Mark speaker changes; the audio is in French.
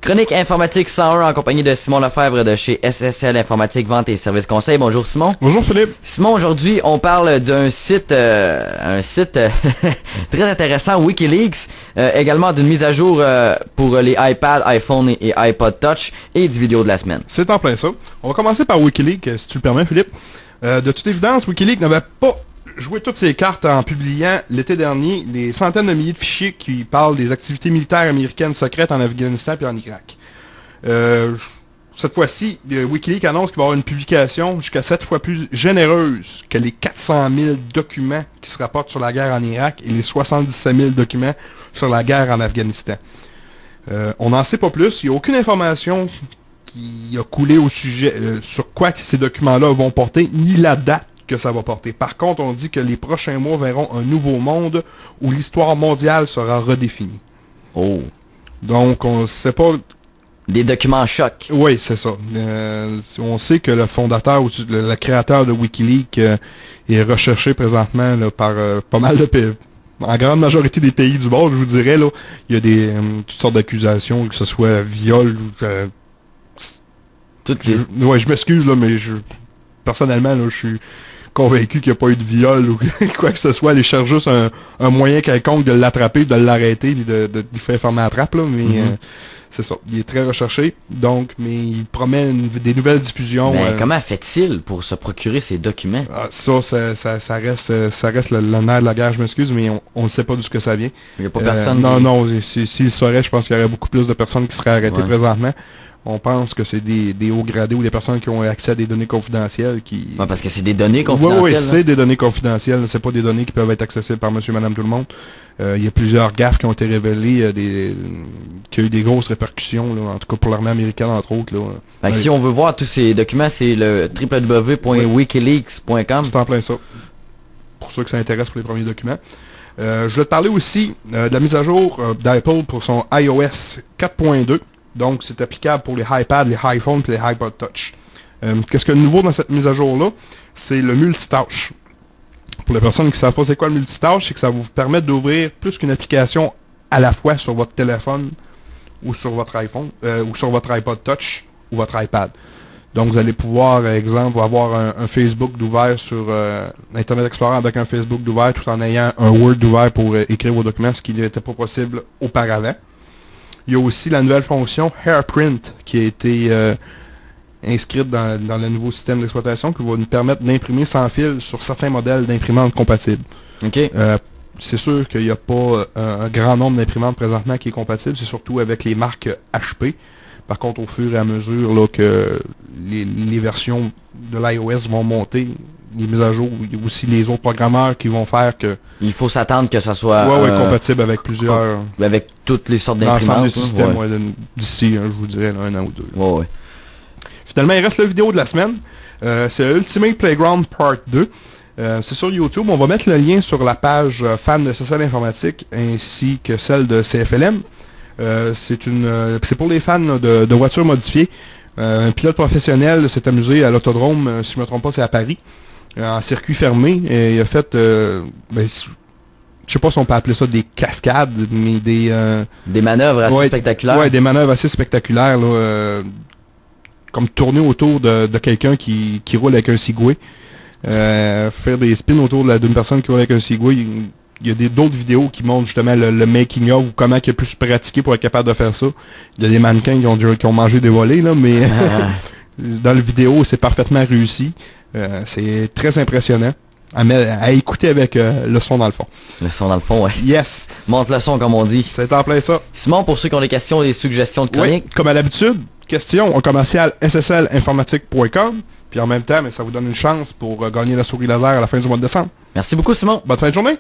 Speaker 1: Chronique informatique 101 en compagnie de Simon Lefebvre de chez SSL Informatique Vente et Services Conseil. Bonjour Simon.
Speaker 2: Bonjour Philippe.
Speaker 1: Simon, aujourd'hui on parle d'un site, très intéressant, Wikileaks, également d'une mise à jour pour les iPad, iPhone et iPod Touch et du vidéo de la semaine.
Speaker 2: C'est en plein ça. On va commencer par Wikileaks, si tu le permets Philippe. De toute évidence, Wikileaks n'avait pas joué toutes ses cartes en publiant l'été dernier des centaines de milliers de fichiers qui parlent des activités militaires américaines secrètes en Afghanistan et en Irak. Cette fois-ci, Wikileaks annonce qu'il va y avoir une publication jusqu'à 7 fois plus généreuse que les 400 000 documents qui se rapportent sur la guerre en Irak et les 77 000 documents sur la guerre en Afghanistan. On n'en sait pas plus, il n'y a aucune information qui a coulé au sujet sur quoi ces documents-là vont porter, ni la date que ça va porter. Par contre, on dit que les prochains mois verront un nouveau monde où l'histoire mondiale sera redéfinie.
Speaker 1: Oh.
Speaker 2: Donc, on ne sait pas...
Speaker 1: Des documents chocs.
Speaker 2: Oui, c'est ça. On sait que le fondateur ou le créateur de Wikileaks est recherché présentement là, par pas mal de pays. En grande majorité des pays du monde, je vous dirais, là, il y a des toutes sortes d'accusations, que ce soit viol ou...
Speaker 1: Toutes les...
Speaker 2: je m'excuse, là, mais personnellement, là, je suis convaincu qu'il n'y a pas eu de viol ou quoi que ce soit. Ils cherchent juste un moyen quelconque de l'attraper, de l'arrêter, puis de lui faire fermer la trappe, là, mais c'est ça. Il est très recherché, donc, mais il promet des nouvelles diffusions.
Speaker 1: Mais comment fait-il pour se procurer ces documents?
Speaker 2: Ça reste le nerf de la guerre, je m'excuse, mais on ne sait pas d'où ce que ça vient.
Speaker 1: Il n'y a pas personne...
Speaker 2: Non, s'il le saurait, je pense qu'il y aurait beaucoup plus de personnes qui seraient arrêtées présentement. On pense que c'est des hauts gradés ou des personnes qui ont accès à des données confidentielles qui...
Speaker 1: Ouais, parce que c'est des données confidentielles.
Speaker 2: Oui, c'est des données confidentielles. C'est pas des données qui peuvent être accessibles par monsieur, madame, tout le monde. Il y a plusieurs gaffes qui ont été révélées, qui ont eu des grosses répercussions, là, en tout cas pour l'armée américaine, entre autres. Là.
Speaker 1: Si on veut voir tous ces documents, c'est le www.wikileaks.com.
Speaker 2: C'est en plein ça. Pour ceux que ça intéresse pour les premiers documents. Je vais te parler aussi de la mise à jour d'Apple pour son iOS 4.2. Donc, c'est applicable pour les iPads, les iPhones et les iPod Touch. Qu'est-ce qu'il y a de nouveau dans cette mise à jour-là? C'est le multitâche. Pour les personnes qui ne savent pas c'est quoi le multitâche, c'est que ça va vous permettre d'ouvrir plus qu'une application à la fois sur votre téléphone ou sur votre iPhone, ou sur votre iPod Touch ou votre iPad. Donc, vous allez pouvoir, par exemple, avoir un Facebook d'ouvert sur Internet Explorer avec un Facebook d'ouvert tout en ayant un Word d'ouvert pour écrire vos documents, ce qui n'était pas possible auparavant. Il y a aussi la nouvelle fonction AirPrint qui a été inscrite dans le nouveau système d'exploitation qui va nous permettre d'imprimer sans fil sur certains modèles d'imprimantes compatibles.
Speaker 1: OK.
Speaker 2: C'est sûr qu'il n'y a pas un grand nombre d'imprimantes présentement qui est compatible, c'est surtout avec les marques HP. Par contre, au fur et à mesure là, que les versions de l'iOS vont monter, les mises à jour, il y a aussi les autres programmeurs qui vont faire que...
Speaker 1: Il faut s'attendre que ça soit...
Speaker 2: compatible avec plusieurs...
Speaker 1: Avec toutes les sortes d'imprimantes.
Speaker 2: L'ensemble des systèmes, d'ici, je vous dirais, là, 1 an ou 2.
Speaker 1: Ouais.
Speaker 2: Finalement, il reste la vidéo de la semaine. C'est Ultimate Playground Part 2. C'est sur YouTube. On va mettre le lien sur la page fan de SSL Informatique ainsi que celle de CFLM. C'est pour les fans de voitures modifiées. Un pilote professionnel s'est amusé à l'autodrome, si je ne me trompe pas, c'est à Paris, en circuit fermé. Et il a fait, je sais pas si on peut appeler ça des cascades, mais
Speaker 1: des manœuvres assez spectaculaires.
Speaker 2: Ouais, des manœuvres assez spectaculaires, là, comme tourner autour de quelqu'un qui roule avec un Segway. Faire des spins autour d'une personne qui roule avec un Segway. Il y a d'autres vidéos qui montrent justement le making of ou comment il a pu se pratiquer pour être capable de faire ça. Il y a des mannequins qui ont mangé des volets, là, mais dans la vidéo, c'est parfaitement réussi. C'est très impressionnant. À écouter avec le son dans le fond. Le son dans le fond, ouais. Yes!
Speaker 1: Monte le son, comme on dit.
Speaker 2: C'est en plein ça.
Speaker 1: Simon, pour ceux qui ont des questions, des suggestions de chroniques.
Speaker 2: Oui, comme à l'habitude, questions au commercial sslinformatique.com. Puis en même temps, ça vous donne une chance pour gagner la souris laser à la fin du mois de décembre.
Speaker 1: Merci beaucoup, Simon.
Speaker 2: Bonne fin de journée.